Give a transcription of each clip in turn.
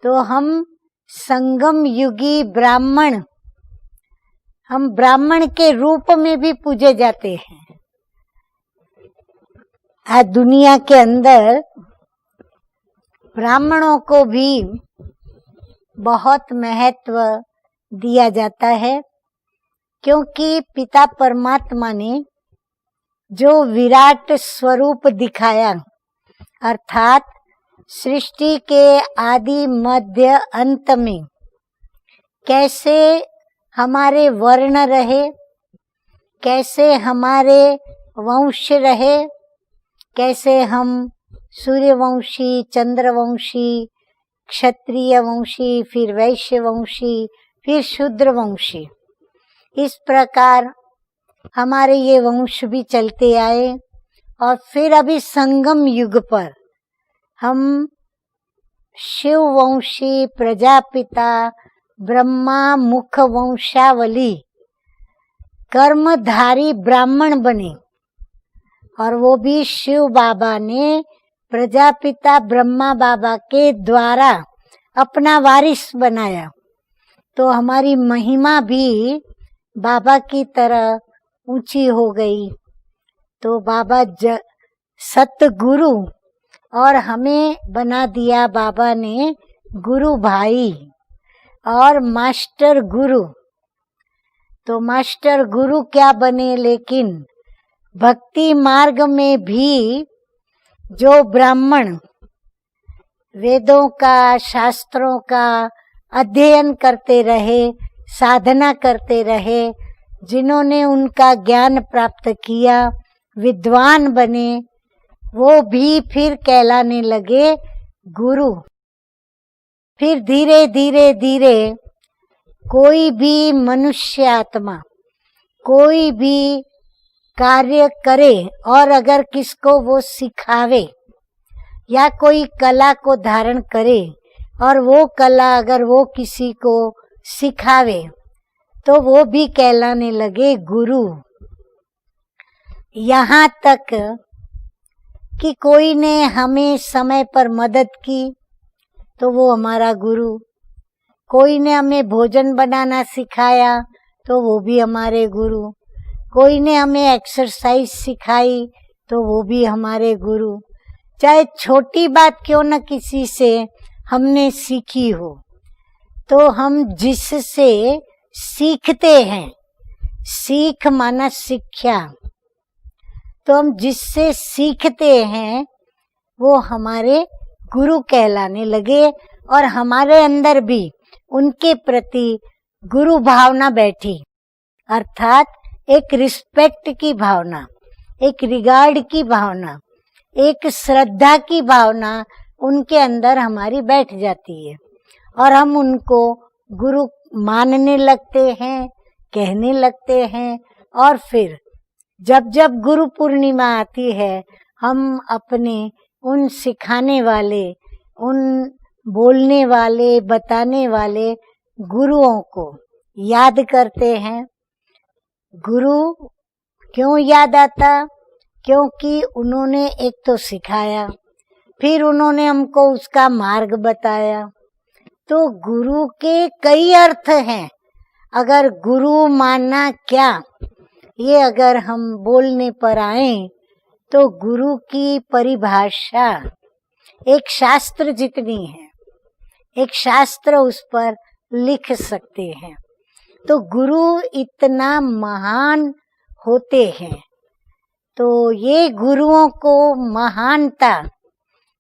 तो हम संगम युगी ब्राह्मण, हम ब्राह्मण के रूप में भी पूजे जाते हैं। आज दुनिया के अंदर ब्राह्मणों को भी बहुत महत्व दिया जाता है, क्योंकि पिता परमात्मा ने जो विराट स्वरूप दिखाया, अर्थात सृष्टि के आदि मध्य अंत में कैसे हमारे वर्ण रहे, कैसे हमारे वंश रहे, कैसे हम सूर्यवंशी, चंद्रवंशी, क्षत्रिय वंशी, फिर वैश्य वंशी, फिर शूद्र वंशी, इस प्रकार हमारे ये वंश भी चलते आए। और फिर अभी संगम युग पर हम शिव वंशी, प्रजापिता, ब्रह्मा मुख वंशावली, कर्मधारी ब्राह्मण बने। और वो भी शिव बाबा ने प्रजापिता ब्रह्मा बाबा के द्वारा अपना वारिस बनाया। तो हमारी महिमा भी बाबा की तरह ऊंची हो गई। तो बाबा सतगुरु, और हमें बना दिया बाबा ने गुरु भाई और मास्टर गुरु। तो मास्टर गुरु क्या बने, लेकिन भक्ति मार्ग में भी जो ब्राह्मण वेदों का, शास्त्रों का अध्ययन करते रहे, साधना करते रहे, जिन्होंने उनका ज्ञान प्राप्त किया, विद्वान बने, वो भी फिर कहलाने लगे गुरु। फिर धीरे धीरे धीरे कोई भी मनुष्य आत्मा कोई भी कार्य करे और अगर किसको वो सिखावे या कोई कला को धारण करे और वो कला अगर वो किसी को सिखावे, तो वो भी कहलाने लगे गुरु। यहाँ तक कि कोई ने हमें समय पर मदद की तो वो हमारा गुरु, कोई ने हमें भोजन बनाना सिखाया तो वो भी हमारे गुरु, कोई ने हमें एक्सरसाइज सिखाई तो वो भी हमारे गुरु। चाहे छोटी बात क्यों न किसी से हमने सीखी हो, तो हम जिससे सीखते हैं, सीख माना शिक्षा, तो हम जिससे सीखते हैं वो हमारे गुरु कहलाने लगे। और हमारे अंदर भी उनके प्रति गुरु भावना बैठी, अर्थात एक रिस्पेक्ट की भावना, एक रिगार्ड की भावना, एक श्रद्धा की भावना उनके अंदर हमारी बैठ जाती है और हम उनको गुरु मानने लगते हैं, कहने लगते हैं। और फिर जब जब गुरु पूर्णिमा आती है, हम अपने उन सिखाने वाले, उन बोलने वाले, बताने वाले गुरुओं को याद करते हैं। गुरु क्यों याद आता? क्योंकि उन्होंने एक तो सिखाया, फिर उन्होंने हमको उसका मार्ग बताया। तो गुरु के कई अर्थ हैं। अगर गुरु मानना क्या, ये अगर हम बोलने पर आए तो गुरु की परिभाषा एक शास्त्र जितनी है, एक शास्त्र उस पर लिख सकते हैं। तो गुरु इतना महान होते हैं। तो ये गुरुओं को महानता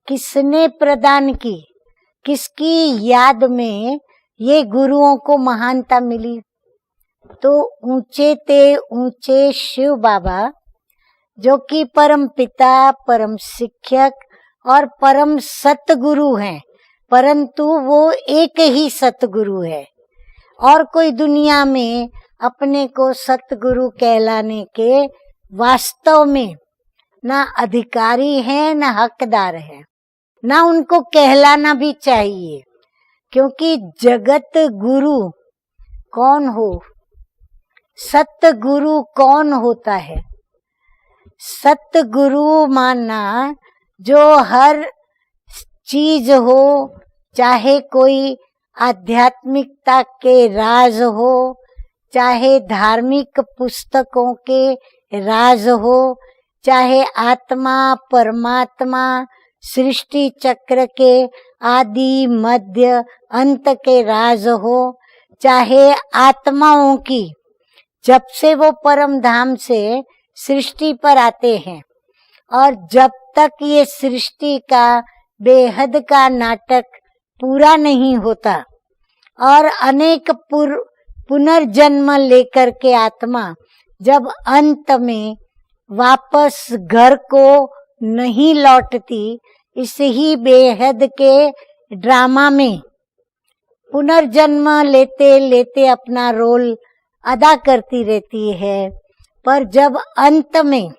किसने प्रदान की, किसकी याद में ये गुरुओं को महानता मिली? तो ऊंचे ते ऊंचे शिव बाबा, जो कि परम पिता, परम शिक्षक और परम सतगुरु हैं, परंतु वो एक ही सतगुरु है। और कोई दुनिया में अपने को सतगुरु कहलाने के वास्तव में ना अधिकारी है, ना हकदार है, ना उनको कहलाना भी चाहिए। क्योंकि जगत गुरु कौन हो, सतगुरु कौन होता है? सतगुरु मानना जो हर चीज हो, चाहे कोई आध्यात्मिकता के राज हो, चाहे धार्मिक पुस्तकों के राज हो, चाहे आत्मा परमात्मा सृष्टि चक्र के आदि मध्य अंत के राज हो, चाहे आत्माओं की जब से वो परम धाम से सृष्टि पर आते हैं और जब तक ये सृष्टि का बेहद का नाटक पूरा नहीं होता और अनेक पुनर्जन्म लेकर के आत्मा जब अंत में वापस घर को नहीं लौटती, इस ही बेहद के ड्रामा में पुनर्जन्म लेते लेते अपना रोल अदा करती रहती है। पर जब अंत में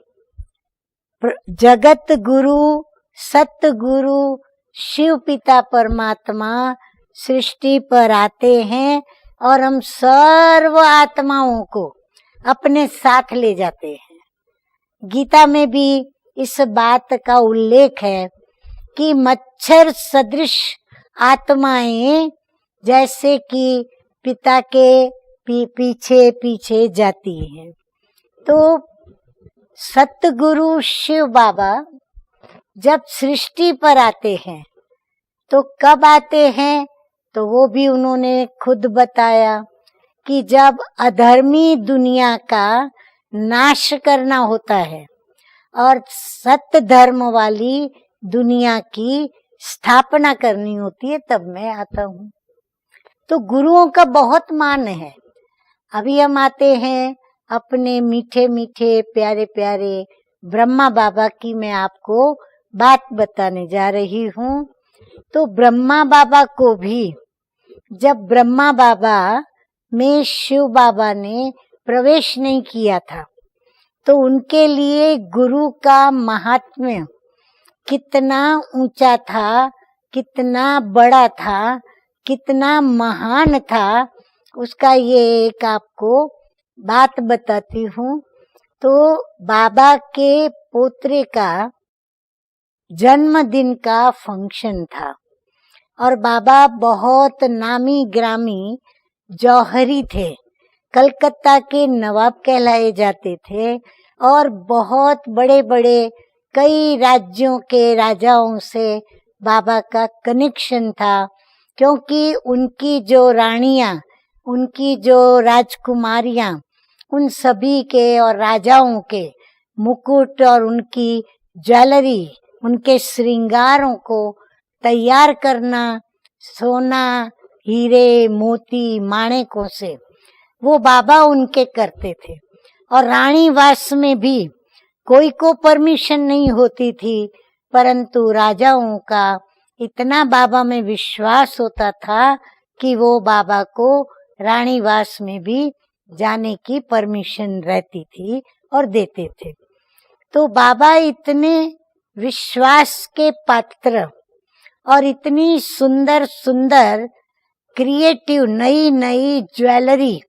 जगत गुरु सतगुरु शिव पिता परमात्मा सृष्टि पर आते हैं और हम सर्व आत्माओं को अपने साथ ले जाते हैं। गीता में भी इस बात का उल्लेख है कि मच्छर सदृश आत्माएं जैसे कि पिता के पीछे पीछे जाती हैं। तो सतगुरु शिव बाबा जब सृष्टि पर आते हैं तो कब आते हैं, तो वो भी उन्होंने खुद बताया कि जब अधर्मी दुनिया का नाश करना होता है और सत्य धर्म वाली दुनिया की स्थापना करनी होती है, तब मैं आता हूँ। तो गुरुओं का बहुत मान है। अभी हम आते हैं अपने मीठे मीठे प्यारे प्यारे ब्रह्मा बाबा की मैं आपको बात बताने जा रही हूँ। तो ब्रह्मा बाबा को भी जब ब्रह्मा बाबा में शिव बाबा ने प्रवेश नहीं किया था, तो उनके लिए गुरु का महात्म्य कितना ऊंचा था, कितना बड़ा था, कितना महान था, उसका ये एक आपको बात बताती हूँ। तो बाबा के पोत्रे का जन्मदिन का फंक्शन था और बाबा बहुत नामी ग्रामी जौहरी थे, कलकत्ता के नवाब कहलाए जाते थे और बहुत बड़े बड़े कई राज्यों के राजाओं से बाबा का कनेक्शन था, क्योंकि उनकी जो रानियां, उनकी जो राजकुमारियां, उन सभी के और राजाओं के मुकुट और उनकी ज्वेलरी, उनके श्रृंगारों को तैयार करना सोना हीरे मोती माणिकों से वो बाबा उनके करते थे। और रानी वास में भी कोई को परमिशन नहीं होती थी, परंतु राजाओं का इतना बाबा में विश्वास होता था कि वो बाबा को रानीवास में भी जाने की परमिशन रहती थी और देते थे। तो बाबा इतने विश्वास के पात्र और इतनी सुंदर सुंदर क्रिएटिव नई नई ज्वेलरी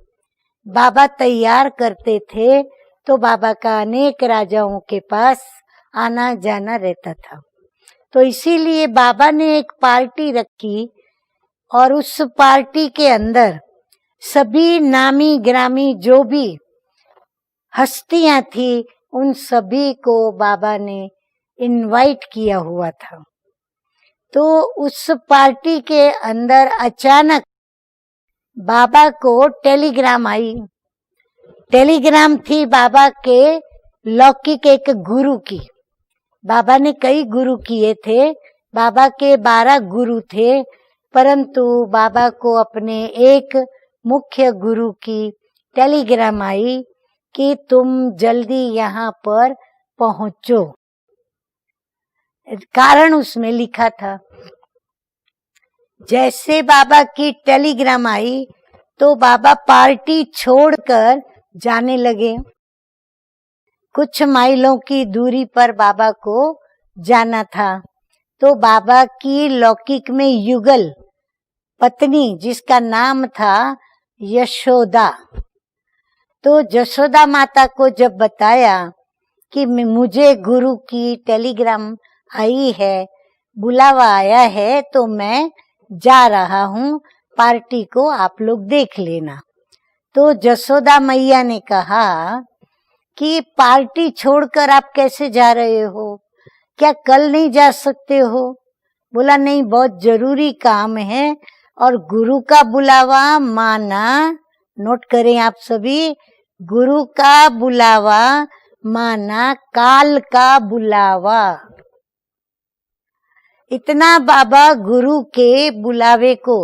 बाबा तैयार करते थे, तो बाबा का अनेक राजाओं के पास आना जाना रहता था। तो इसीलिए बाबा ने एक पार्टी रखी और उस पार्टी के अंदर सभी नामी ग्रामी जो भी हस्तियां थी, उन सभी को बाबा ने इनवाइट किया हुआ था। तो उस पार्टी के अंदर अचानक बाबा को टेलीग्राम आई। टेलीग्राम थी बाबा के लौकिक एक गुरु की। बाबा ने कई गुरु किए थे, बाबा के 12 गुरु थे, परंतु बाबा को अपने एक मुख्य गुरु की टेलीग्राम आई कि तुम जल्दी यहाँ पर पहुंचो। कारण उसमें लिखा था। जैसे बाबा की टेलीग्राम आई तो बाबा पार्टी छोड़कर जाने लगे। कुछ माइलों की दूरी पर बाबा को जाना था। तो बाबा की लौकिक में युगल पत्नी, जिसका नाम था यशोदा, तो यशोदा माता को जब बताया कि मुझे गुरु की टेलीग्राम आई है, बुलावा आया है, तो मैं जा रहा हूँ, पार्टी को आप लोग देख लेना। तो जसोदा मैया ने कहा कि पार्टी छोड़कर आप कैसे जा रहे हो, क्या कल नहीं जा सकते हो? बोला नहीं, बहुत जरूरी काम है और गुरु का बुलावा माना। नोट करें आप सभी, गुरु का बुलावा माना काल का बुलावा। इतना बाबा गुरु के बुलावे को,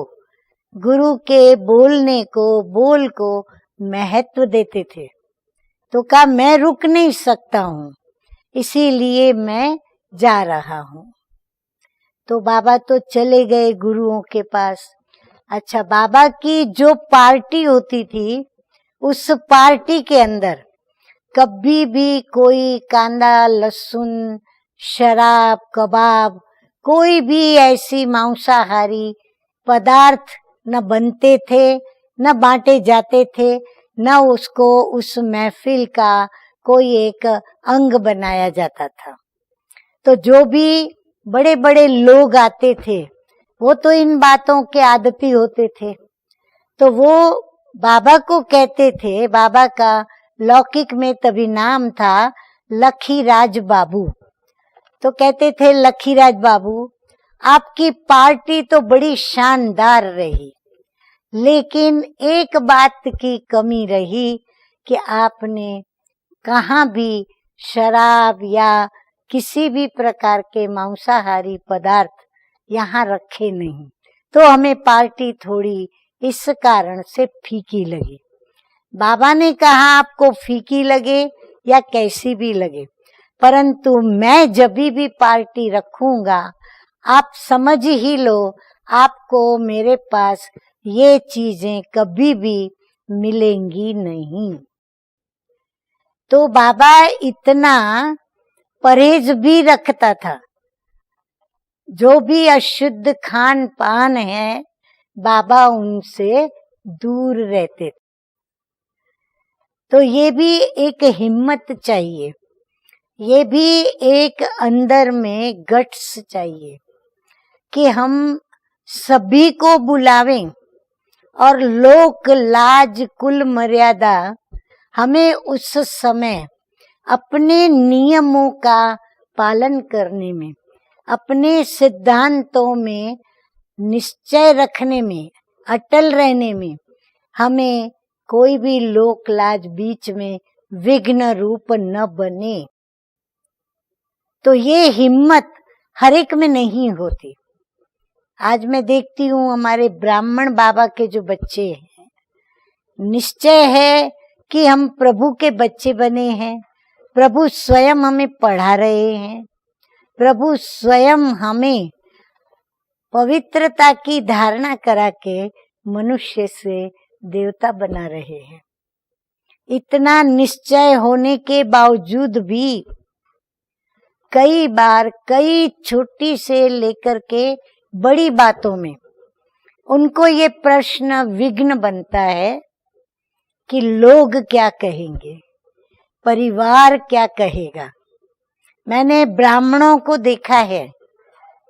गुरु के बोलने को, बोल को महत्व देते थे। तो कहा मैं रुक नहीं सकता हूँ, इसीलिए मैं जा रहा हूँ। तो बाबा तो चले गए गुरुओं के पास। अच्छा, बाबा की जो पार्टी होती थी, उस पार्टी के अंदर कभी भी कोई कांदा, लहसुन, शराब, कबाब, कोई भी ऐसी मांसाहारी पदार्थ न बनते थे, न बांटे जाते थे, न उसको उस महफिल का कोई एक अंग बनाया जाता था। तो जो भी बड़े बड़े लोग आते थे, वो तो इन बातों के आदती होते थे। तो वो बाबा को कहते थे, बाबा का लौकिक में तभी नाम था लखीराज बाबू। तो कहते थे लखीराज बाबू, आपकी पार्टी तो बड़ी शानदार रही, लेकिन एक बात की कमी रही कि आपने कहाँ भी शराब या किसी भी प्रकार के मांसाहारी पदार्थ यहाँ रखे नहीं। तो हमें पार्टी थोड़ी इस कारण से फीकी लगी। बाबा ने कहा आपको फीकी लगे या कैसी भी लगे, परंतु मैं जब भी पार्टी रखूंगा, आप समझ ही लो, आपको मेरे पास ये चीजें कभी भी मिलेंगी नहीं। तो बाबा इतना परहेज भी रखता था। जो भी अशुद्ध खान पान है, बाबा उनसे दूर रहते थे। तो ये भी एक हिम्मत चाहिए, ये भी एक अंदर में गट्स चाहिए कि हम सभी को बुलावें और लोक लाज कुल मर्यादा हमें उस समय अपने नियमों का पालन करने में, अपने सिद्धांतों में निश्चय रखने में, अटल रहने में, हमें कोई भी लोक लाज बीच में विघ्न रूप न बने। तो ये हिम्मत हर एक में नहीं होती। आज मैं देखती हूँ हमारे ब्राह्मण बाबा के जो बच्चे हैं, निश्चय है कि हम प्रभु के बच्चे बने हैं, प्रभु स्वयं हमें पढ़ा रहे हैं, प्रभु स्वयं हमें पवित्रता की धारणा करा के मनुष्य से देवता बना रहे हैं। इतना निश्चय होने के बावजूद भी कई बार कई छोटी से लेकर के बड़ी बातों में उनको ये प्रश्न विघ्न बनता है कि लोग क्या कहेंगे, परिवार क्या कहेगा। मैंने ब्राह्मणों को देखा है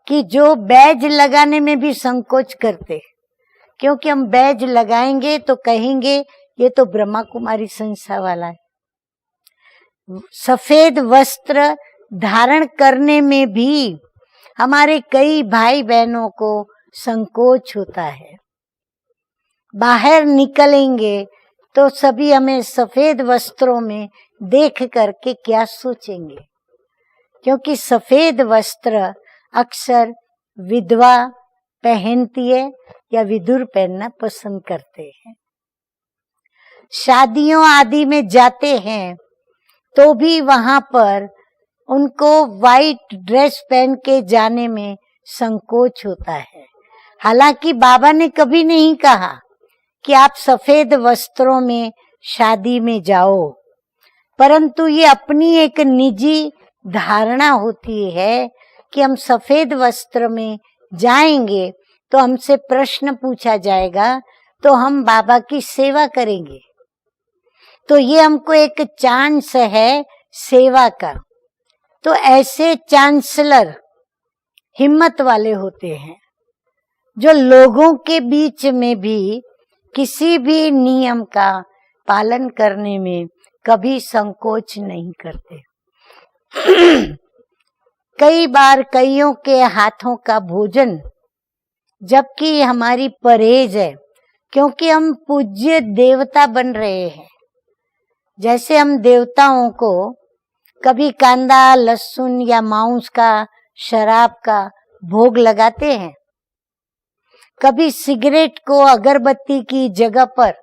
कि जो बैज लगाने में भी संकोच करते, क्योंकि हम बैज लगाएंगे तो कहेंगे ये तो ब्रह्मा कुमारी संस्था वाला है। सफेद वस्त्र धारण करने में भी हमारे कई भाई बहनों को संकोच होता है। बाहर निकलेंगे तो सभी हमें सफेद वस्त्रों में देख करके क्या सोचेंगे, क्योंकि सफेद वस्त्र अक्सर विधवा पहनती है या विधुर पहनना पसंद करते हैं। शादियों आदि में जाते हैं तो भी वहां पर उनको वाइट ड्रेस पहन के जाने में संकोच होता है। हालांकि बाबा ने कभी नहीं कहा कि आप सफेद वस्त्रों में शादी में जाओ, परंतु ये अपनी एक निजी धारणा होती है कि हम सफेद वस्त्र में जाएंगे तो हमसे प्रश्न पूछा जाएगा, तो हम बाबा की सेवा करेंगे। तो ये हमको एक चांस है सेवा का। तो ऐसे चांसलर हिम्मत वाले होते हैं। जो लोगों के बीच में भी किसी भी नियम का पालन करने में कभी संकोच नहीं करते। कई बार कईयों के हाथों का भोजन, जबकि हमारी परहेज है, क्योंकि हम पूज्य देवता बन रहे हैं। जैसे हम देवताओं को कभी कांदा, लहसुन या मांस का, शराब का भोग लगाते हैं, कभी सिगरेट को अगरबत्ती की जगह पर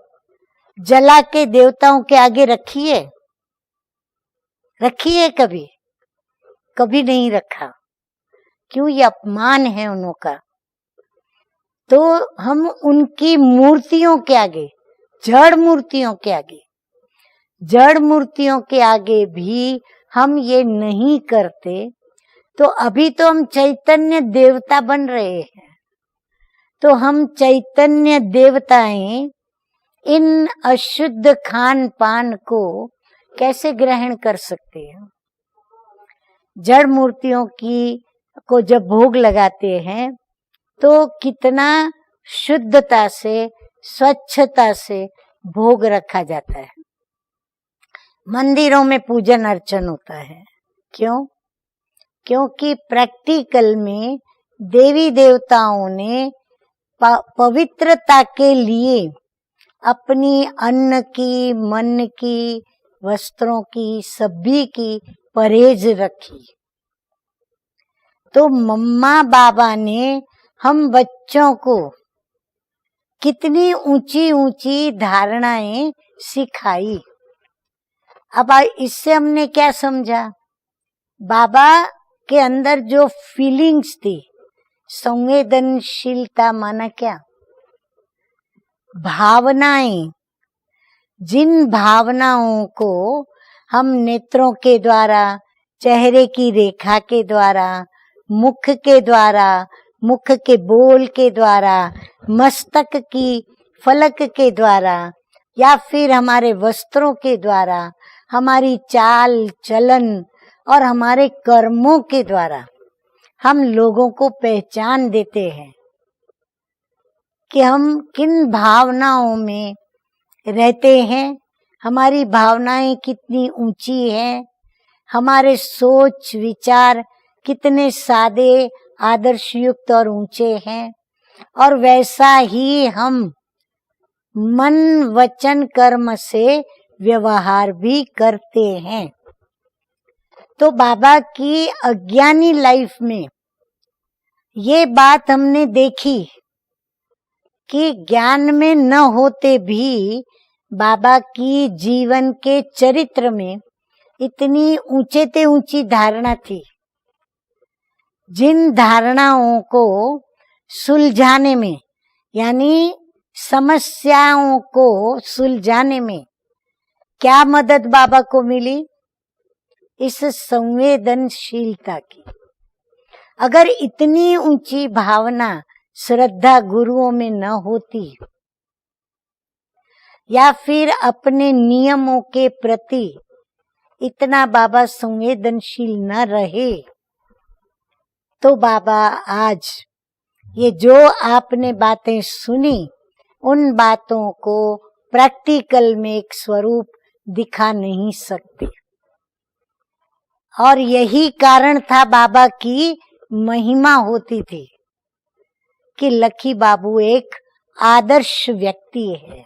जला के देवताओं के आगे रखिए कभी कभी नहीं रखा। क्यों? ये अपमान है उन्हों का। तो हम उनकी मूर्तियों के आगे, जड़ मूर्तियों के आगे भी हम ये नहीं करते, तो अभी तो हम चैतन्य देवता बन रहे हैं। तो हम चैतन्य देवताएं इन अशुद्ध खान पान को कैसे ग्रहण कर सकते हैं? जड़ मूर्तियों को जब भोग लगाते हैं तो कितना शुद्धता से, स्वच्छता से भोग रखा जाता है। मंदिरों में पूजन अर्चन होता है। क्यों? क्योंकि प्रैक्टिकल में देवी देवताओं ने पवित्रता के लिए अपनी अन्न की, मन की, वस्त्रों की, सभी की परहेज रखी। तो मम्मा बाबा ने हम बच्चों को कितनी ऊंची ऊंची धारणाएं सिखाई। अब इससे हमने क्या समझा? बाबा के अंदर जो फीलिंग्स थी, संवेदनशीलता माना क्या? भावनाएं। जिन भावनाओं को हम नेत्रों के द्वारा, चेहरे की रेखा के द्वारा, मुख के द्वारा, मुख के बोल के द्वारा, मस्तक की फलक के द्वारा, या फिर हमारे वस्त्रों के द्वारा, हमारी चाल चलन और हमारे कर्मों के द्वारा हम लोगों को पहचान देते हैं कि हम किन भावनाओं में रहते हैं, हमारी भावनाएं कितनी ऊंची हैं, हमारे सोच विचार कितने सादे, आदर्श युक्त और ऊंचे हैं, और वैसा ही हम मन, वचन, कर्म से व्यवहार भी करते हैं। तो बाबा की अज्ञानी लाइफ में ये बात हमने देखी कि ज्ञान में न होते भी बाबा की जीवन के चरित्र में इतनी ऊंचे से ऊंची धारणा थी, जिन धारणाओं को सुलझाने में, यानी समस्याओं को सुलझाने में क्या मदद बाबा को मिली? इस संवेदनशीलता की। अगर इतनी ऊंची भावना, श्रद्धा गुरुओं में न होती, या फिर अपने नियमों के प्रति इतना बाबा संवेदनशील न रहे, तो बाबा आज ये जो आपने बातें सुनी, उन बातों को प्रैक्टिकल में एक स्वरूप दिखा नहीं सकते। और यही कारण था बाबा की महिमा होती थी कि लकी बाबू एक आदर्श व्यक्ति है।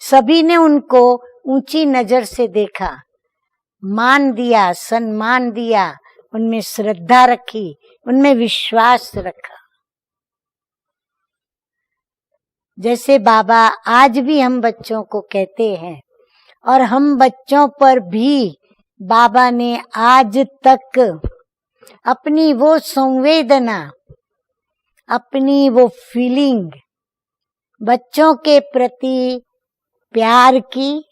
सभी ने उनको ऊंची नजर से देखा, मान दिया, सम्मान दिया, उनमें श्रद्धा रखी, उनमें विश्वास रखा। जैसे बाबा आज भी हम बच्चों को कहते हैं, और हम बच्चों पर भी बाबा ने आज तक अपनी वो संवेदना, अपनी वो फीलिंग, बच्चों के प्रति प्यार की,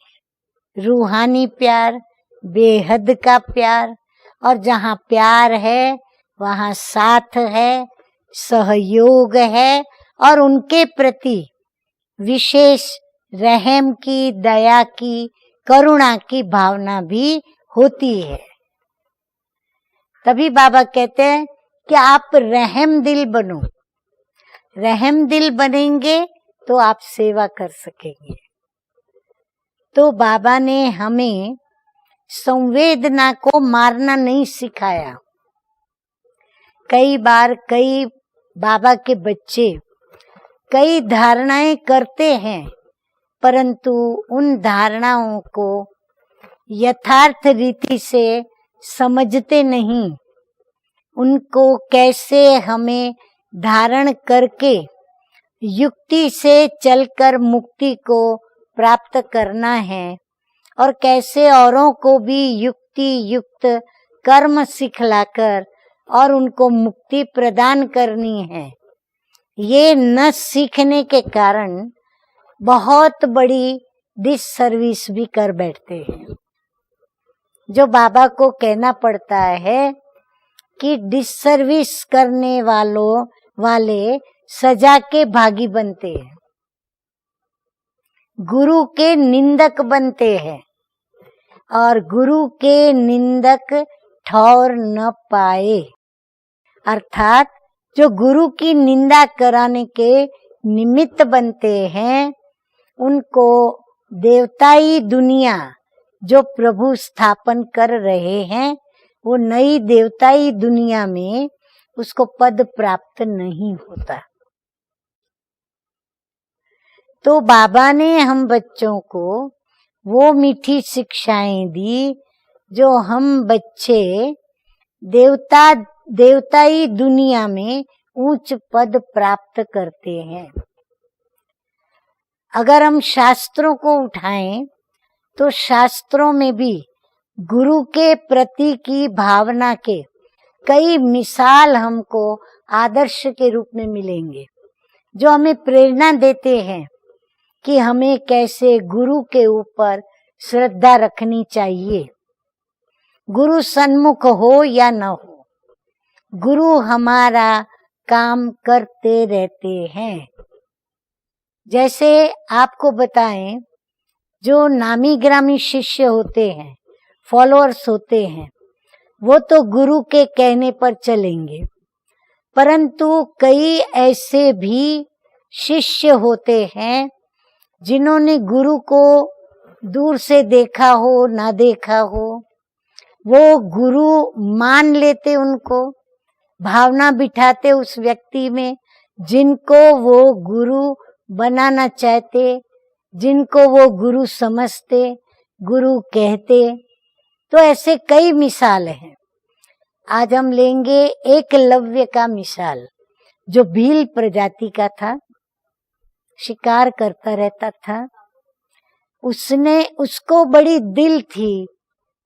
रूहानी प्यार, बेहद का प्यार, और जहाँ प्यार है वहाँ साथ है, सहयोग है, और उनके प्रति विशेष रहम की, दया की, करुणा की भावना भी होती है। तभी बाबा कहते हैं कि आप रहम दिल बनो, रहम दिल बनेंगे तो आप सेवा कर सकेंगे। तो बाबा ने हमें संवेदना को मारना नहीं सिखाया। कई बार कई बाबा के बच्चे कई धारणाएं करते हैं, परंतु उन धारणाओं को यथार्थ रीति से समझते नहीं। उनको कैसे हमें धारण करके युक्ति से चलकर मुक्ति को प्राप्त करना है और कैसे औरों को भी युक्ति युक्त कर्म सिखलाकर और उनको मुक्ति प्रदान करनी है, ये न सीखने के कारण बहुत बड़ी डिससर्विस भी कर बैठते हैं। जो बाबा को कहना पड़ता है कि डिससर्विस करने वाले सजा के भागी बनते हैं, गुरु के निंदक बनते हैं, और गुरु के निंदक ठौर न पाए। अर्थात जो गुरु की निंदा कराने के निमित्त बनते हैं, उनको देवताई दुनिया जो प्रभु स्थापन कर रहे हैं, वो नई देवताई दुनिया में उसको पद प्राप्त नहीं होता। तो बाबा ने हम बच्चों को वो मीठी शिक्षाएं दी जो हम बच्चे देवताई दुनिया में उच्च पद प्राप्त करते हैं। अगर हम शास्त्रों को उठाएं तो शास्त्रों में भी गुरु के प्रति की भावना के कई मिसाल हमको आदर्श के रूप में मिलेंगे, जो हमें प्रेरणा देते हैं कि हमें कैसे गुरु के ऊपर श्रद्धा रखनी चाहिए। गुरु सन्मुख हो या न हो, गुरु हमारा काम करते रहते हैं। जैसे आपको बताएं, जो नामी ग्रामी शिष्य होते हैं, फॉलोअर्स होते हैं, वो तो गुरु के कहने पर चलेंगे, परंतु कई ऐसे भी शिष्य होते हैं जिन्होंने गुरु को दूर से देखा हो ना देखा हो, वो गुरु मान लेते, उनको भावना बिठाते उस व्यक्ति में जिनको वो गुरु बनाना चाहते, जिनको वो गुरु समझते, गुरु कहते। तो ऐसे कई मिसाल हैं। आज हम लेंगे एकलव्य का मिसाल, जो भील प्रजाति का था, शिकार करता रहता था। उसको बड़ी दिल थी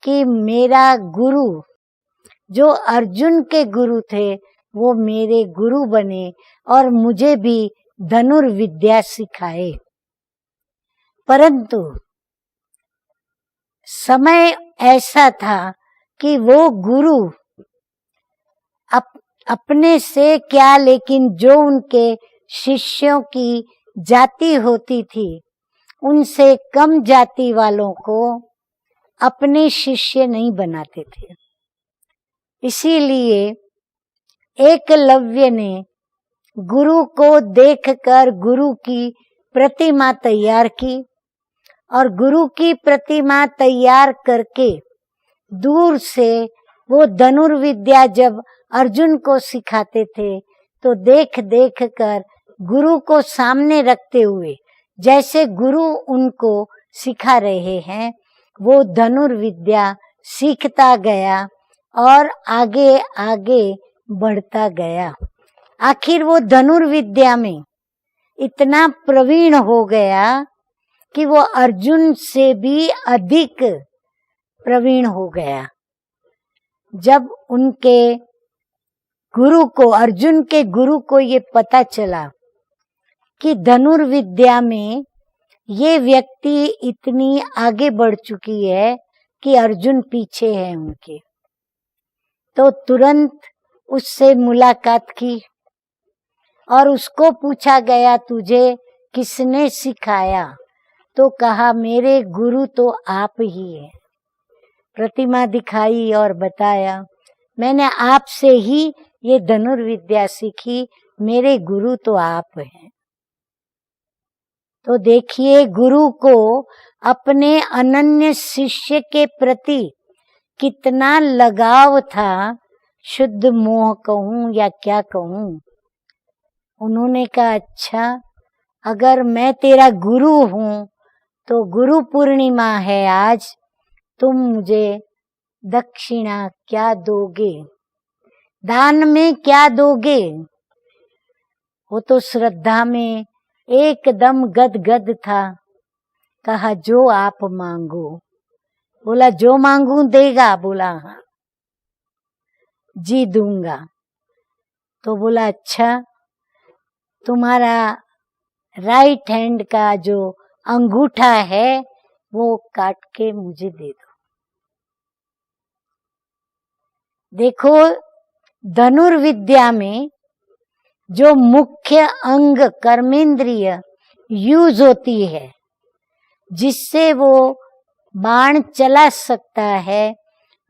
कि मेरा गुरु, जो अर्जुन के गुरु थे, वो मेरे गुरु बने और मुझे भी धनुर्विद्या सिखाए। परंतु समय ऐसा था कि वो गुरु अपने से क्या, लेकिन जो उनके शिष्यों की जाति होती थी, उनसे कम जाति वालों को अपने शिष्य नहीं बनाते थे। इसीलिए एकलव्य ने गुरु को देखकर गुरु की प्रतिमा तैयार की, और गुरु की प्रतिमा तैयार करके दूर से वो धनुर्विद्या जब अर्जुन को सिखाते थे, तो देख देख कर गुरु को सामने रखते हुए, जैसे गुरु उनको सिखा रहे हैं, वो धनुर्विद्या सीखता गया और आगे आगे बढ़ता गया। आखिर वो धनुर्विद्या में इतना प्रवीण हो गया कि वो अर्जुन से भी अधिक प्रवीण हो गया। जब उनके गुरु को, अर्जुन के गुरु को ये पता चला कि धनुर्विद्या में ये व्यक्ति इतनी आगे बढ़ चुकी है कि अर्जुन पीछे है उनके, तो तुरंत उससे मुलाकात की और उसको पूछा गया, तुझे किसने सिखाया? तो कहा, मेरे गुरु तो आप ही हैं। प्रतिमा दिखाई और बताया, मैंने आपसे ही ये धनुर्विद्या सीखी मेरे गुरु तो आप हैं। तो देखिए गुरु को अपने अनन्य शिष्य के प्रति कितना लगाव था, शुद्ध मोह कहूं या क्या कहूं। उन्होंने कहा अच्छा, अगर मैं तेरा गुरु हूं तो गुरु पूर्णिमा है आज, तुम मुझे दक्षिणा क्या दोगे, दान में क्या दोगे। वो तो श्रद्धा में एकदम गदगद था। कहा जो आप मांगो। बोला जो मांगू देगा। बोला हाँ जी दूंगा। तो बोला अच्छा, तुम्हारा राइट हैंड का जो अंगूठा है वो काट के मुझे दे दो। देखो धनुर्विद्या में जो मुख्य अंग कर्मेंद्रिय यूज होती है, जिससे वो बाण चला सकता है,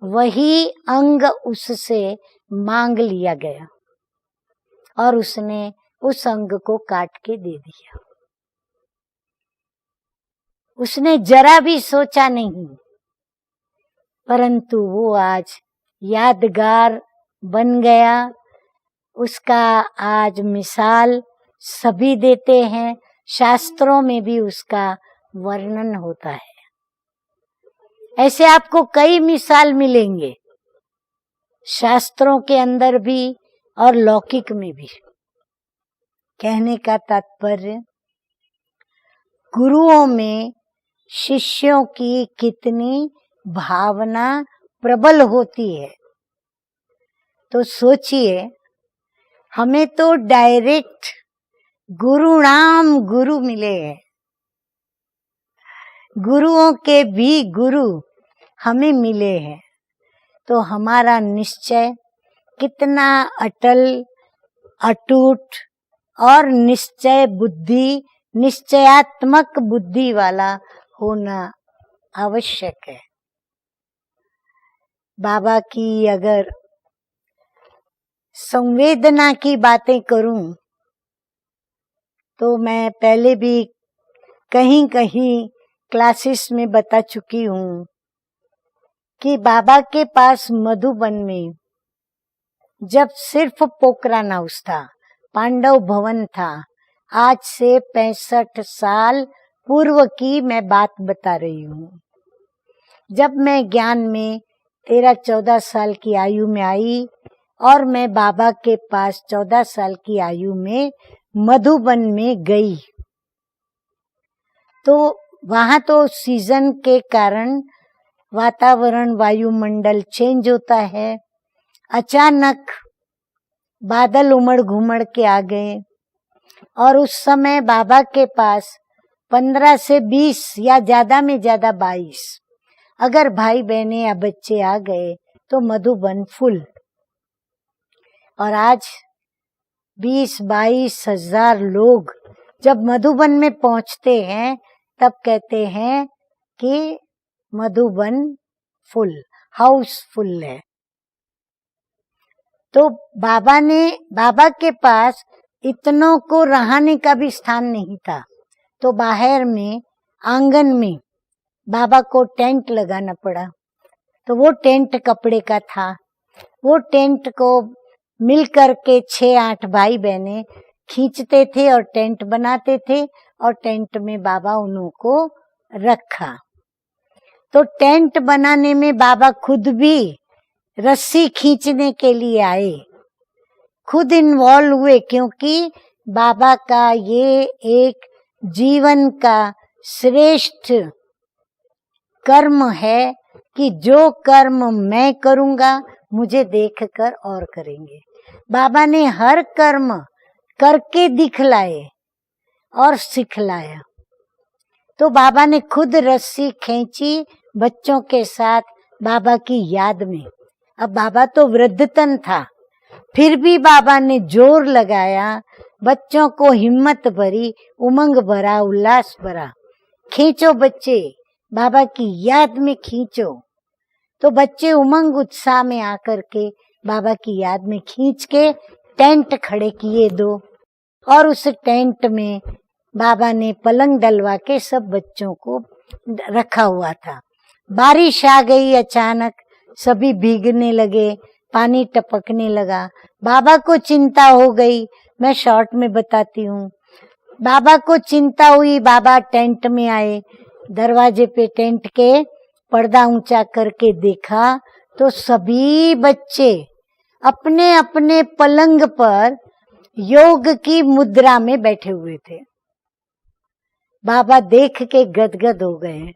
वही अंग उससे मांग लिया गया और उसने उस अंग को काट के दे दिया। उसने जरा भी सोचा नहीं, परंतु वो आज यादगार बन गया। उसका आज मिसाल सभी देते हैं, शास्त्रों में भी उसका वर्णन होता है। ऐसे आपको कई मिसाल मिलेंगे, शास्त्रों के अंदर भी और लौकिक में भी। कहने का तात्पर्य, गुरुओं में शिष्यों की कितनी भावना प्रबल होती है। तो सोचिए, हमें तो डायरेक्ट गुरुणाम गुरु मिले हैं, गुरुओं के भी गुरु हमें मिले हैं। तो हमारा निश्चय कितना अटल, अटूट और निश्चय बुद्धि, निश्चयात्मक बुद्धि वाला होना आवश्यक है। बाबा की अगर संवेदना की बातें करूं तो मैं पहले भी कहीं कहीं क्लासेस में बता चुकी हूं कि बाबा के पास मधुबन में जब सिर्फ पोखरण हाउस था, पांडव भवन था, आज से 65 साल पूर्व की मैं बात बता रही हूँ। जब मैं ज्ञान में 13-14 साल की आयु में आई और मैं बाबा के पास 14 साल की आयु में मधुबन में गई, तो वहां तो सीजन के कारण वातावरण, वायुमंडल चेंज होता है। अचानक बादल उमड़ घुमड़ के आ गए और उस समय बाबा के पास 15 से 20 या ज्यादा में ज्यादा 22 अगर भाई बहने या बच्चे आ गए तो मधुबन फुल। और आज 20-22 हजार लोग जब मधुबन में पहुंचते हैं तब कहते हैं कि मधुबन फुल, हाउस फुल है। तो बाबा के पास इतनों को रहने का भी स्थान नहीं था, तो बाहर में आंगन में बाबा को टेंट लगाना पड़ा। तो वो टेंट कपड़े का था। वो टेंट को मिल करके 6-8 भाई बहने खींचते थे और टेंट बनाते थे और टेंट में बाबा उन्हों को रखा। तो टेंट बनाने में बाबा खुद भी रस्सी खींचने के लिए आए, खुद इन्वॉल्व हुए, क्योंकि बाबा का ये एक जीवन का श्रेष्ठ कर्म है कि जो कर्म मैं करूंगा मुझे देखकर और करेंगे। बाबा ने हर कर्म करके दिखलाए और सिखलाया। तो बाबा ने खुद रस्सी खींची बच्चों के साथ बाबा की याद में। अब बाबा तो वृद्धतन था, फिर भी बाबा ने जोर लगाया, बच्चों को हिम्मत भरी, उमंग भरा, उल्लास भरा, खींचो बच्चे, बाबा की याद में खींचो। तो बच्चे उमंग उत्साह में आकर के बाबा की याद में खींच के टेंट खड़े किए 2 और उस टेंट में बाबा ने पलंग डलवा के सब बच्चों को रखा हुआ था। बारिश आ गई अचानक, सभी भीगने लगे, पानी टपकने लगा। बाबा को चिंता हो गई, मैं शॉर्ट में बताती हूँ। बाबा को चिंता हुई, बाबा टेंट में आए, दरवाजे पे टेंट के पर्दा ऊंचा करके देखा तो सभी बच्चे अपने अपने पलंग पर योग की मुद्रा में बैठे हुए थे। बाबा देख के गदगद हो गए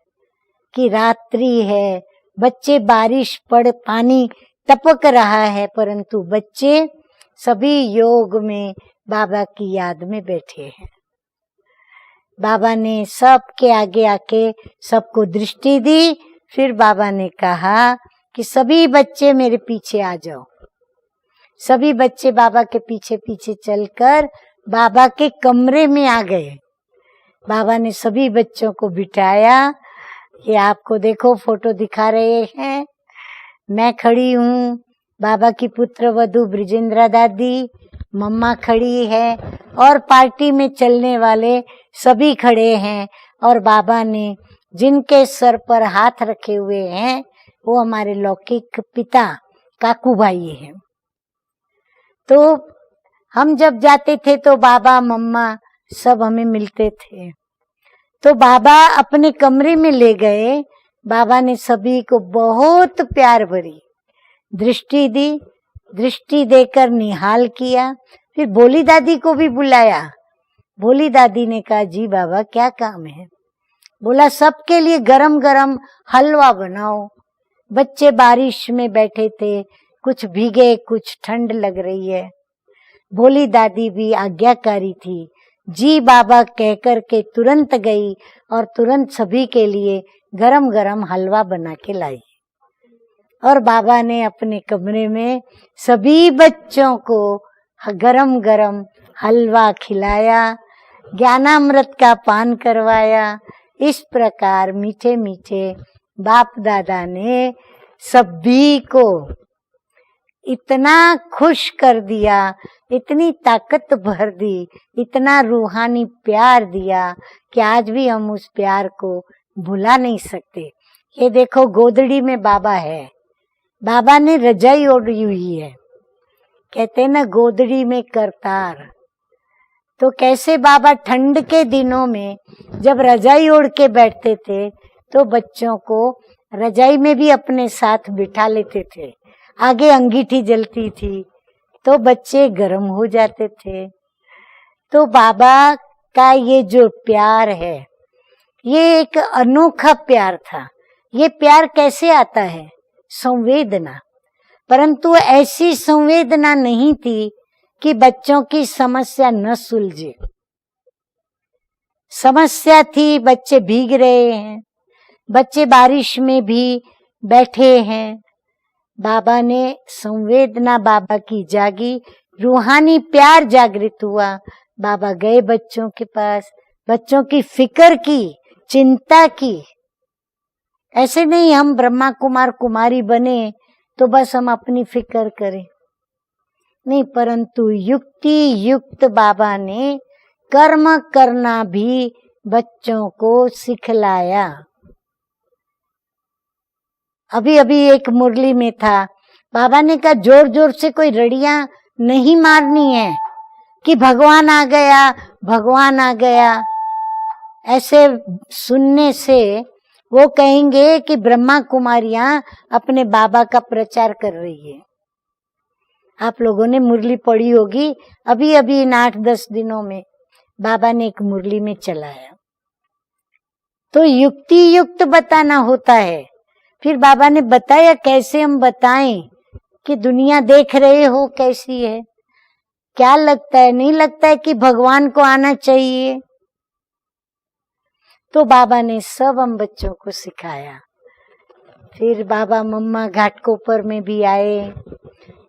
कि रात्रि है, बच्चे बारिश पड़ पानी टपक रहा है, परंतु बच्चे सभी योग में बाबा की याद में बैठे हैं। बाबा ने सबके आगे आके सबको दृष्टि दी। फिर बाबा ने कहा कि सभी बच्चे मेरे पीछे आ जाओ। सभी बच्चे बाबा के पीछे पीछे चलकर बाबा के कमरे में आ गए। बाबा ने सभी बच्चों को बिठाया। ये आपको देखो फोटो दिखा रहे हैं, मैं खड़ी हूँ, बाबा की पुत्र वधू ब्रिजेंद्रा दादी, मम्मा खड़ी है और पार्टी में चलने वाले सभी खड़े हैं। और बाबा ने जिनके सर पर हाथ रखे हुए हैं वो हमारे लौकिक पिता काकू भाई हैं। तो हम जब जाते थे तो बाबा मम्मा सब हमें मिलते थे। तो बाबा अपने कमरे में ले गए। बाबा ने सभी को बहुत प्यार भरी दृष्टि दी, दृष्टि देकर निहाल किया। फिर भोली दादी को भी बुलाया। भोली दादी ने कहा, जी बाबा क्या काम है? बोला, सबके लिए गरम गरम हलवा बनाओ। बच्चे बारिश में बैठे थे, कुछ भीगे, कुछ ठंड लग रही है। भोली दादी भी आज्ञाकारी थी, जी बाबा कहकर के तुरंत गई और तुरंत सभी के लिए गरम गरम हलवा बना के लाई। और बाबा ने अपने कमरे में सभी बच्चों को गरम गरम हलवा खिलाया, ज्ञानामृत का पान करवाया। इस प्रकार मीठे मीठे बाप दादा ने सभी को इतना खुश कर दिया, इतनी ताकत भर दी, इतना रूहानी प्यार दिया कि आज भी हम उस प्यार को भुला नहीं सकते। ये देखो गोदड़ी में बाबा है, बाबा ने रजाई ओढ़ी हुई है। कहते हैं ना गोदड़ी में करतार। तो कैसे बाबा ठंड के दिनों में जब रजाई ओढ़ के बैठते थे तो बच्चों को रजाई में भी अपने साथ बिठा लेते थे। आगे अंगीठी जलती थी तो बच्चे गर्म हो जाते थे। तो बाबा का ये जो प्यार है ये एक अनोखा प्यार था। ये प्यार कैसे आता है? संवेदना। परंतु ऐसी संवेदना नहीं थी कि बच्चों की समस्या न सुलझे। समस्या थी, बच्चे भीग रहे हैं, बच्चे बारिश में भी बैठे हैं। बाबा ने संवेदना बाबा की जागी, रूहानी प्यार जागृत हुआ। बाबा गए बच्चों के पास, बच्चों की फिक्र की, चिंता की। ऐसे नहीं हम ब्रह्मा कुमार कुमारी बने तो बस हम अपनी फिक्र करें, नहीं, परंतु युक्ति युक्त बाबा ने कर्म करना भी बच्चों को सिखलाया। अभी अभी एक मुरली में था, बाबा ने कहा जोर जोर से कोई रड़ियां नहीं मारनी है कि भगवान आ गया, भगवान आ गया। ऐसे सुनने से वो कहेंगे कि ब्रह्मा कुमारियां अपने बाबा का प्रचार कर रही है। आप लोगों ने मुरली पढ़ी होगी, अभी अभी इन 8-10 दिनों में बाबा ने एक मुरली में चलाया। तो युक्ति युक्त बताना होता है। फिर बाबा ने बताया कैसे हम बताएं कि दुनिया देख रहे हो कैसी है, क्या लगता है, नहीं लगता है कि भगवान को आना चाहिए। तो बाबा ने सब हम बच्चों को सिखाया। फिर बाबा मम्मा घाटकोपर में भी आए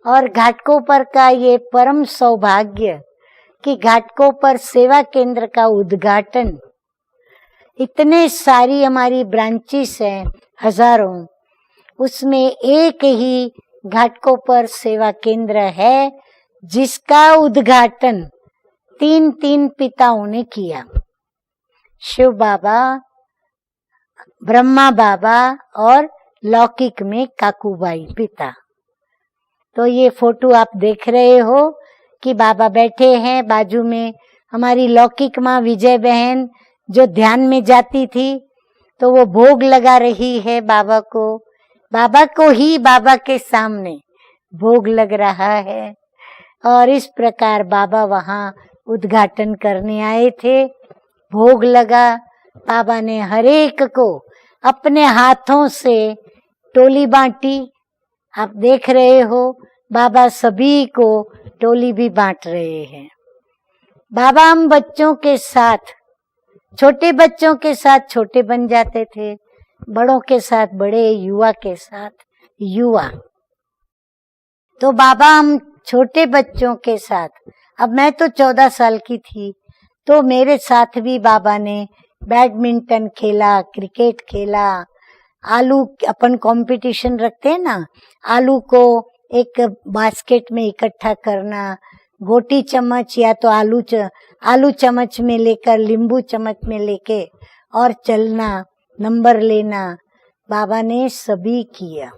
और घाटकोपर का ये परम सौभाग्य कि घाटकोपर सेवा केंद्र का उद्घाटन, इतने सारी हमारी ब्रांचेस हैं हजारों, उसमें एक ही घाटकोपर सेवा केंद्र है जिसका उद्घाटन 3 पिताओं ने किया, शिव बाबा, ब्रह्मा बाबा और लौकिक में काकूबाई पिता। तो ये फोटो आप देख रहे हो कि बाबा बैठे हैं, बाजू में हमारी लौकिक माँ विजय बहन जो ध्यान में जाती थी, तो वो भोग लगा रही है बाबा को ही बाबा के सामने भोग लग रहा है। और इस प्रकार बाबा वहाँ उद्घाटन करने आए थे, भोग लगा। बाबा ने हरेक को अपने हाथों से टोली बांटी। आप देख रहे हो बाबा सभी को टोली भी बांट रहे हैं। बाबा हम बच्चों के साथ, छोटे बच्चों के साथ छोटे बन जाते थे, बड़ों के साथ बड़े, युवा के साथ युवा। तो बाबा हम छोटे बच्चों के साथ, अब मैं तो 14 साल की थी, तो मेरे साथ भी बाबा ने बैडमिंटन खेला, क्रिकेट खेला, आलू अपन कंपटीशन रखते हैं ना, आलू को एक बास्केट में इकट्ठा करना, गोटी चम्मच या तो आलू चम्मच में लेकर, नींबू चम्मच में लेके और चलना, नंबर लेना, बाबा ने सभी किया।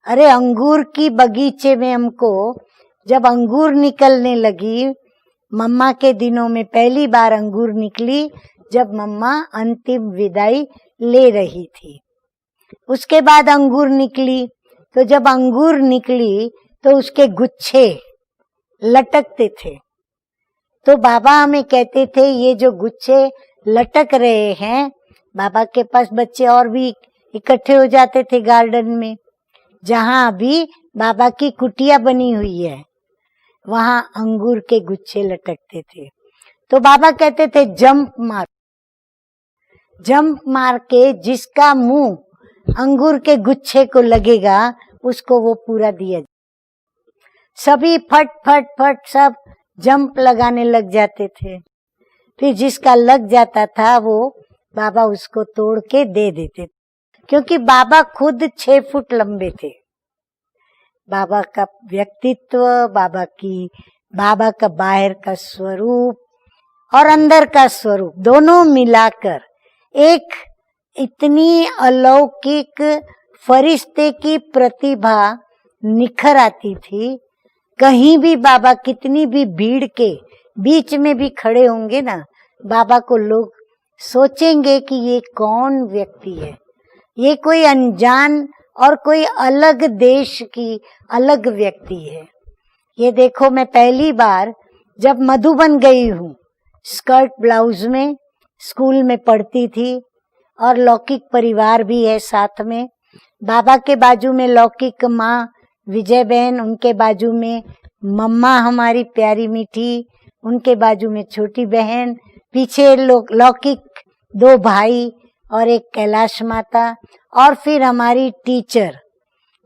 अरे अंगूर की बगीचे में हमको जब अंगूर निकलने लगी, मम्मा के दिनों में पहली बार अंगूर निकली जब मम्मा अंतिम विदाई ले रही थी। उसके बाद अंगूर निकली, तो जब अंगूर निकली तो उसके गुच्छे लटकते थे। तो बाबा हमें कहते थे ये जो गुच्छे लटक रहे हैं, बाबा के पास बच्चे और भी इकट्ठे हो जाते थे गार्डन में, जहाँ अभी बाबा की कुटिया बनी हुई है, वहाँ अंगूर के गुच्छे लटकते थे। तो बाबा कहते थे जंप मार के जिसका मुंह अंगूर के गुच्छे को लगेगा उसको वो पूरा दिया। सभी फट फट फट सब जंप लगाने लग जाते थे। फिर जिसका लग जाता था वो बाबा उसको तोड़ के दे देते, क्योंकि बाबा खुद 6 फुट लंबे थे। बाबा का व्यक्तित्व, बाबा का बाहर का स्वरूप और अंदर का स्वरूप दोनों मिलाकर एक इतनी अलौकिक फरिश्ते की प्रतिभा निखर आती थी। कहीं भी बाबा कितनी भी भीड़ के बीच में भी खड़े होंगे ना, बाबा को लोग सोचेंगे कि ये कौन व्यक्ति है, ये कोई अनजान और कोई अलग देश की अलग व्यक्ति है। ये देखो, मैं पहली बार जब मधुबन गई हूँ, स्कर्ट ब्लाउज में, स्कूल में पढ़ती थी और लौकिक परिवार भी है साथ में। बाबा के बाजू में लौकिक माँ विजय बहन, उनके बाजू में मम्मा हमारी प्यारी मीठी, उनके बाजू में छोटी बहन, पीछे लौकिक 2 भाई और एक कैलाश माता, और फिर हमारी टीचर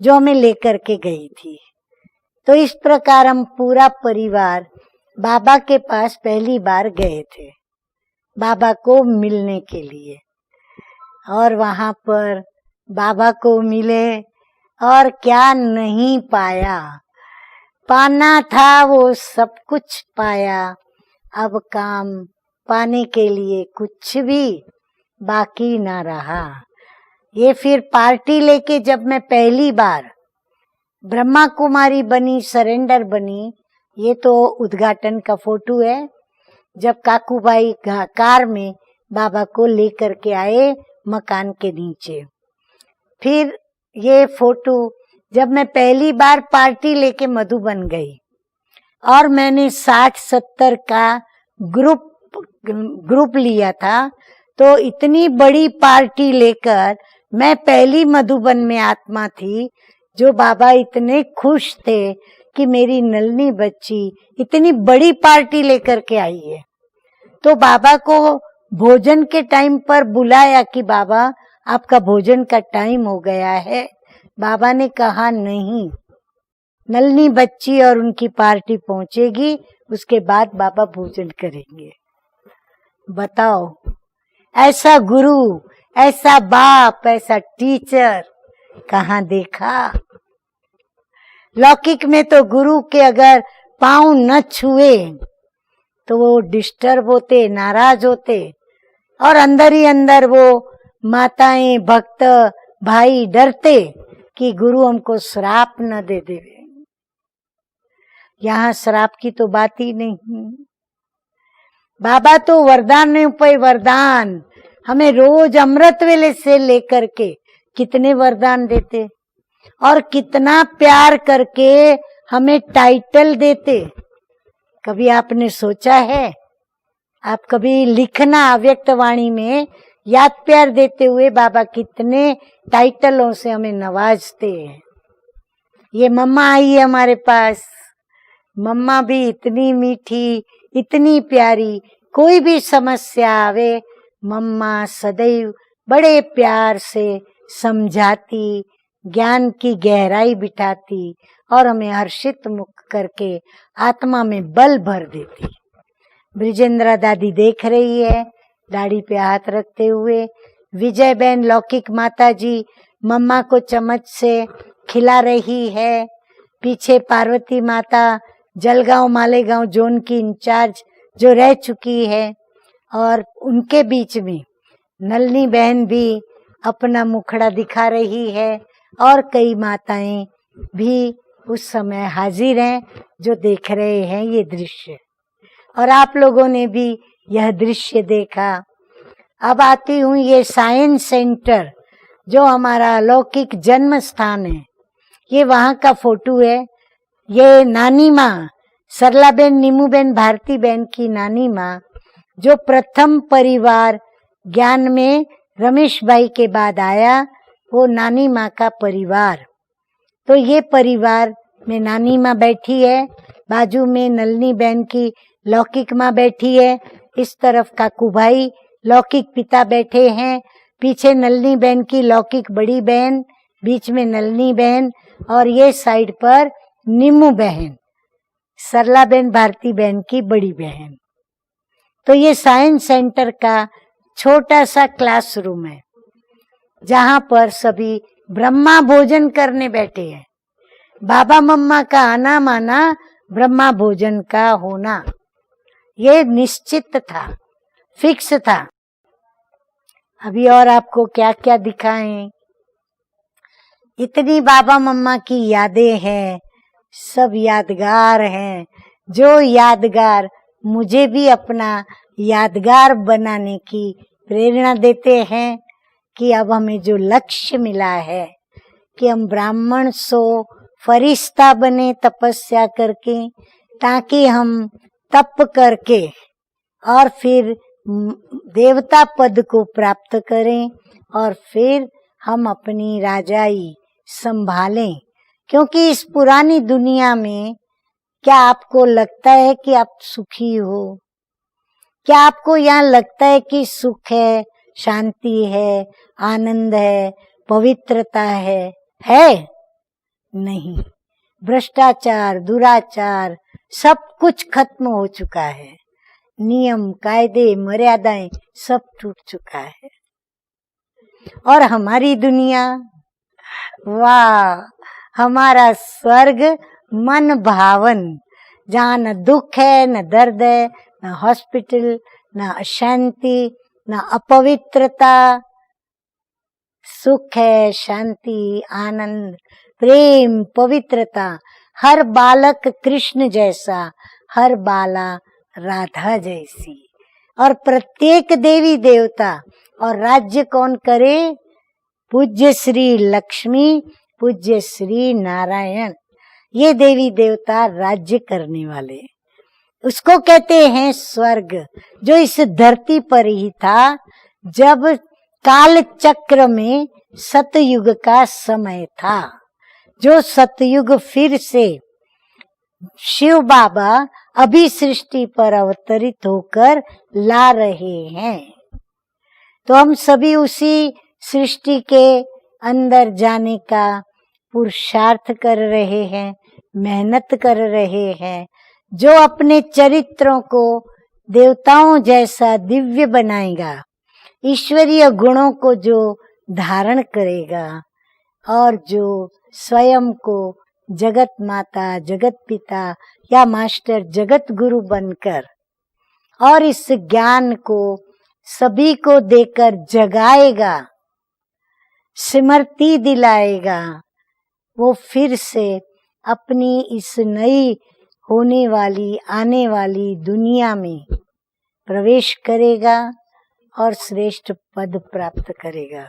जो हमें लेकर के गई थी। तो इस प्रकार हम पूरा परिवार बाबा के पास पहली बार गए थे, बाबा को मिलने के लिए। और वहां पर बाबा को मिले और क्या नहीं पाया, पाना था वो सब कुछ पाया। अब काम पाने के लिए कुछ भी बाकी ना रहा। ये फिर पार्टी लेके जब मैं पहली बार ब्रह्मा कुमारी बनी, सरेंडर बनी, ये तो उद्घाटन का फोटो है, जब काकूबाई कार में बाबा को लेकर के आए मकान के नीचे। फिर ये फोटो जब मैं पहली बार पार्टी लेके मधुबन गई और मैंने 60-70 का ग्रुप लिया था, तो इतनी बड़ी पार्टी लेकर मैं पहली मधुबन में आत्मा थी, जो बाबा इतने खुश थे कि मेरी नल्ली बच्ची इतनी बड़ी पार्टी लेकर के आई है। तो बाबा को भोजन के टाइम पर बुलाया कि बाबा आपका भोजन का टाइम हो गया है। बाबा ने कहा नहीं, नल्ली बच्ची और उनकी पार्टी पहुंचेगी, उसके बाद बाबा भोजन करेंगे। बताओ, ऐसा गुरु, ऐसा बाप, ऐसा टीचर कहाँ देखा। लौकिक में तो गुरु के अगर पांव न छुए तो वो डिस्टर्ब होते, नाराज होते, और अंदर ही अंदर वो माताएं, भक्त भाई डरते कि गुरु हमको श्राप न दे देवे। यहाँ श्राप की तो बात ही नहीं। बाबा तो वरदान पे वरदान हमें रोज अमृत वेले से लेकर के कितने वरदान देते, और कितना प्यार करके हमें टाइटल देते। कभी आपने सोचा है? आप कभी लिखना अव्यक्त वाणी में, याद प्यार देते हुए बाबा कितने टाइटलों से हमें नवाजते हैं। ये मम्मा आई है हमारे पास, मम्मा भी इतनी मीठी, इतनी प्यारी, कोई भी समस्या आवे मम्मा सदैव बड़े प्यार से समझाती, ज्ञान की गहराई बिठाती और हमें हर्षित मुक्त करके आत्मा में बल भर देती। ब्रिजेंद्रा दादी देख रही है, दाढ़ी पे हाथ रखते हुए। विजय बहन लौकिक माता जी मम्मा को चम्मच से खिला रही है। पीछे पार्वती माता जलगांव मालेगांव जोन की इंचार्ज जो रह चुकी है, और उनके बीच में नलनी बहन भी अपना मुखड़ा दिखा रही है, और कई माताएं भी उस समय हाजिर हैं जो देख रहे हैं ये दृश्य, और आप लोगों ने भी यह दृश्य देखा। अब आती हूँ ये साइंस सेंटर जो हमारा अलौकिक जन्म स्थान है, ये वहाँ का फोटो है। ये नानी माँ सरला बेन, नीमू बेन, भारती बेन की नानी माँ, जो प्रथम परिवार ज्ञान में रमेश भाई के बाद आया, वो नानी माँ का परिवार। तो ये परिवार में नानी माँ बैठी है, बाजू में नलनी बहन की लौकिक माँ बैठी है, इस तरफ काकू भाई लौकिक पिता बैठे हैं, पीछे नलनी बहन की लौकिक बड़ी बहन, बीच में नलनी बहन, और ये साइड पर नीमू बहन, सरला बहन भारती बहन की बड़ी बहन। तो ये साइंस सेंटर का छोटा सा क्लासरूम है जहाँ पर सभी ब्रह्मा भोजन करने बैठे हैं। बाबा मम्मा का आना माना, ब्रह्मा भोजन का होना, ये निश्चित था, फिक्स था। अभी और आपको क्या क्या दिखाएं, इतनी बाबा मम्मा की यादें हैं, सब यादगार हैं, जो यादगार मुझे भी अपना यादगार बनाने की प्रेरणा देते हैं कि अब हमें जो लक्ष्य मिला है कि हम ब्राह्मण सो फरिश्ता बने तपस्या करके, ताकि हम तप करके और फिर देवता पद को प्राप्त करें, और फिर हम अपनी राजाई संभालें। क्योंकि इस पुरानी दुनिया में क्या आपको लगता है कि आप सुखी हो? क्या आपको यहाँ लगता है कि सुख है, शांति है, आनंद है, पवित्रता है? नहीं। भ्रष्टाचार, दुराचार सब कुछ खत्म हो चुका है, नियम कायदे मर्यादाएं सब टूट चुका है। और हमारी दुनिया, वाह, हमारा स्वर्ग मन भावन, जहाँ न दुख है, न दर्द है, न हॉस्पिटल, न अशांति, न अपवित्रता, सुख है, शांति, आनंद, प्रेम, पवित्रता। हर बालक कृष्ण जैसा, हर बाला राधा जैसी, और प्रत्येक देवी देवता। और राज्य कौन करे? पूज्य श्री लक्ष्मी, पूज्य श्री नारायण, ये देवी देवता राज्य करने वाले, उसको कहते हैं स्वर्ग, जो इस धरती पर ही था जब काल चक्र में सतयुग का समय था। जो सतयुग फिर से शिव बाबा अभी सृष्टि पर अवतरित होकर ला रहे हैं। तो हम सभी उसी सृष्टि के अंदर जाने का पुरुषार्थ कर रहे हैं, मेहनत कर रहे हैं। जो अपने चरित्रों को देवताओं जैसा दिव्य बनाएगा, ईश्वरीय गुणों को जो धारण करेगा, और जो स्वयं को जगत माता, जगत पिता या मास्टर, जगत गुरु बनकर और इस ज्ञान को सभी को देकर जगाएगा, स्मृति दिलाएगा, वो फिर से अपनी इस नई होने वाली आने वाली दुनिया में प्रवेश करेगा और श्रेष्ठ पद प्राप्त करेगा।